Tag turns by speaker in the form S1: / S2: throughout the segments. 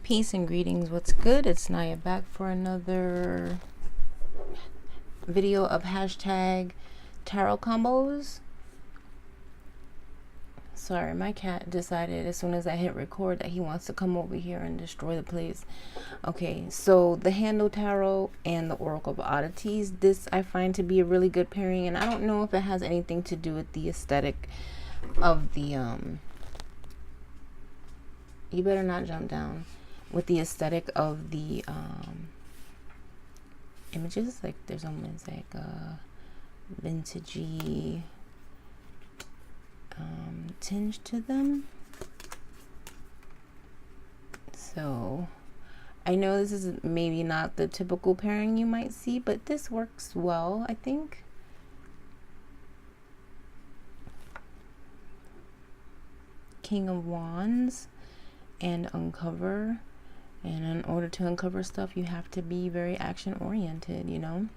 S1: Peace and greetings. What's good? It's Naya back for another video of hashtag tarot combos. Sorry, my cat decided as soon as I hit record that he wants to come over here and destroy the place. Okay, so the Haindl Tarot and the Oracle of Oddities. This I find to be a really good pairing, and I don't know if it has anything to do with the aesthetic of the you better not jump down. With the aesthetic of the images, like there's almost like a vintagey tinge to them. So I know this is maybe not the typical pairing you might see, but this works well, I think. King of Wands and Uncover. And in order to uncover stuff, you have to be very action oriented, you know.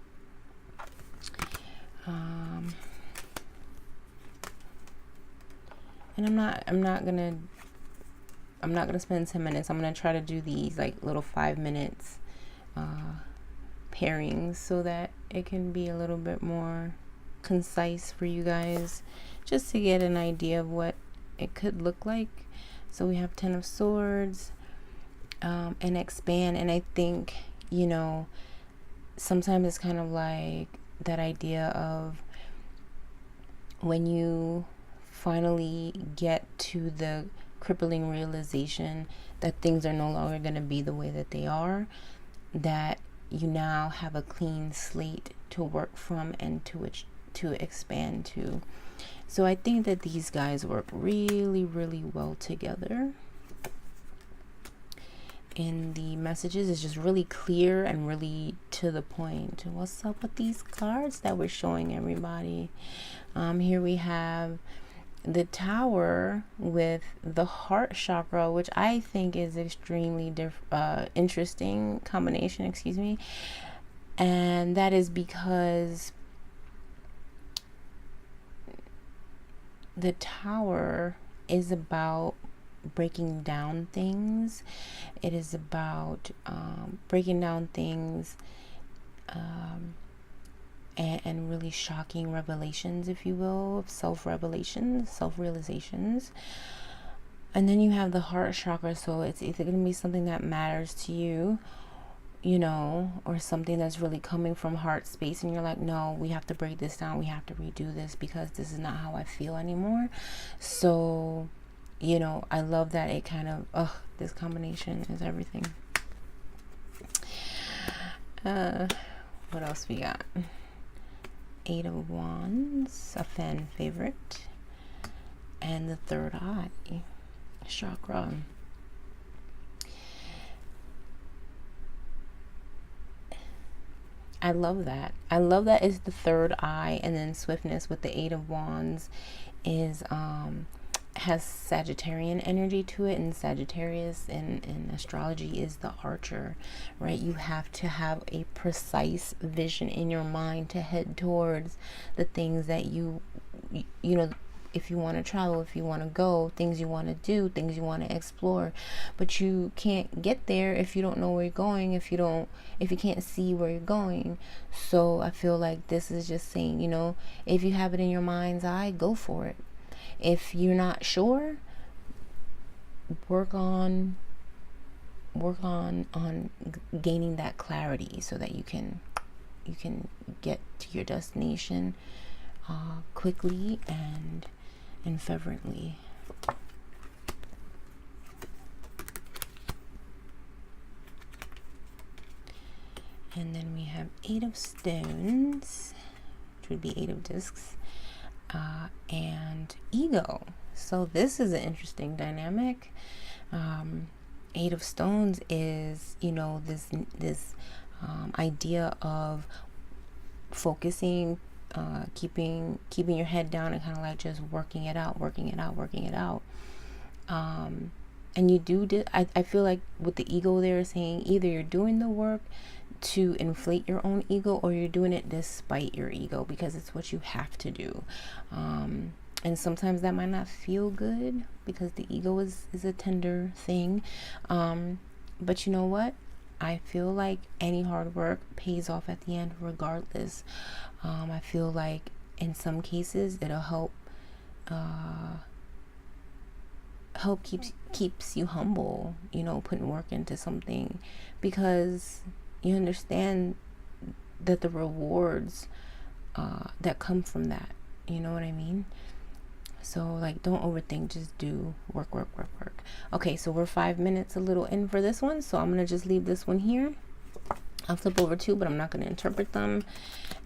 S1: And I'm not gonna spend 10 minutes. I'm gonna try to do these like little 5 minutes pairings so that it can be a little bit more concise for you guys, just to get an idea of what it could look like. So we have 10 of Swords. And expand. And I think, you know, sometimes it's kind of like that idea of when you finally get to the crippling realization that things are no longer going to be the way that they are, that you now have a clean slate to work from and to which to expand to. So I think that these guys work really, really well together. And the messages is just really clear and really to the point. What's up with these cards that we're showing everybody? Here we have the Tower with the heart chakra, which I think is extremely interesting combination, excuse me. And that is because the Tower is about breaking down things. It is about breaking down things and really shocking revelations, if you will, self-revelations, self-realizations. And then you have the heart chakra, so it's either going to be something that matters to you, you know, or something that's really coming from heart space, and you're like, no, we have to break this down, we have to redo this because this is not how I feel anymore. So, you know, I love that it kind of, this combination is everything. What else we got? 8 of Wands, a fan favorite. And the third eye chakra. I love that. I love that it's the third eye, and then swiftness with the 8 of Wands is has Sagittarian energy to it, and Sagittarius in astrology is the archer, right? You have to have a precise vision in your mind to head towards the things that you know, if you want to travel, if you want to go, things you want to do, things you want to explore. But you can't get there if you don't know where you're going, if you can't see where you're going. So I feel like this is just saying, you know, if you have it in your mind's eye, go for it. If you're not sure, work on gaining that clarity so that you can get to your destination quickly and fervently. And then we have 8 of Stones, which would be 8 of Discs. And ego. So this is an interesting dynamic. 8 of Stones is, you know, this idea of focusing, keeping your head down and kind of like just working it out. And you do I feel like with the ego they're saying either you're doing the work to inflate your own ego, or you're doing it despite your ego because it's what you have to do. And sometimes that might not feel good because the ego is a tender thing. But you know what? I feel like any hard work pays off at the end regardless. I feel like in some cases it'll help keeps you humble, you know, putting work into something, because you understand that the rewards that come from that, you know what I mean? So like, don't overthink, just do work. Okay, so we're 5 minutes a little in for this one, so I'm gonna just leave this one here. I'll flip over two, but I'm not gonna interpret them,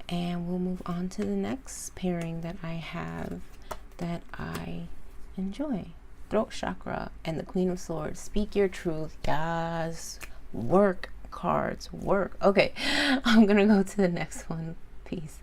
S1: and we'll move on to the next pairing that I have that I enjoy. Throat chakra and the Queen of Swords. Speak your truth. Yes. Work cards. Work. Okay, I'm gonna go to the next one. Peace.